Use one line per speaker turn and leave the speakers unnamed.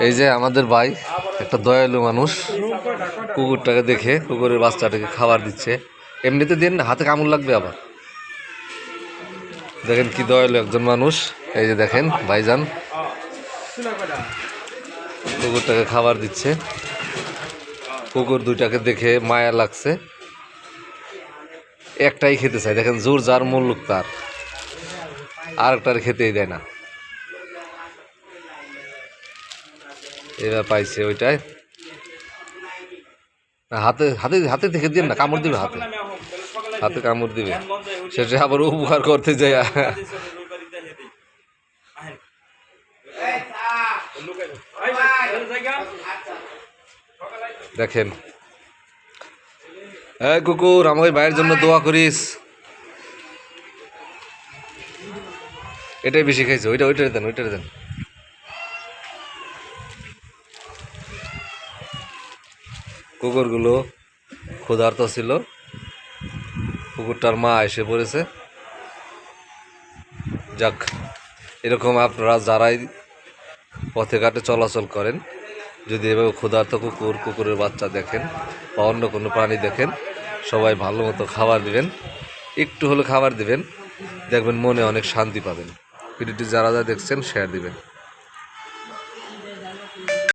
এই যে আমাদের ভাই একটা দয়ালু মানুষ, কুকুরটাকে দেখে কুকুরের বাচ্চাটাকে খাবার দিচ্ছে। এমনিতে দিন হাতে কামড় লাগবে আবার। দেখেন কি দয়ালু একজন মানুষ। এই যে দেখেন ভাইজান কুকুরটাকে খাবার দিচ্ছে। কুকুর দুইটাকে দেখে মায়া লাগছে, একটাই খেতে চায়। দেখেন জোর যার মুল্লুক তার, আর একটার খেতেই দেয় না। এবার পাইছে ওইটাই, হাতে হাতে হাতে থেকে দিন না, কামড় দিবে হাতে, হাতে কামড় দিবে। সেটা আবার উপকার করতে যায়। দেখেন এই কুকুর, আমাকে ভাইয়ের জন্য দোয়া করিস। এটাই বেশি খাইছে, ওইটা দেন, ওইটা দেন। কুকুরগুলো ক্ষুধার্ত ছিল, কুকুরটার মা এসে পড়েছে। যাক, এরকম আপনারা যারাই পথে ঘাটে চলাচল করেন, যদি এভাবে ক্ষুধার্ত কুকুরের বাচ্চা দেখেন বা অন্য কোনো প্রাণী দেখেন, সবাই ভালো মতো খাবার দিবেন, একটু হলে খাবার দিবেন, দেখবেন মনে অনেক শান্তি পাবেন। ভিডিওটি যারা দেখছেন শেয়ার দিবেন।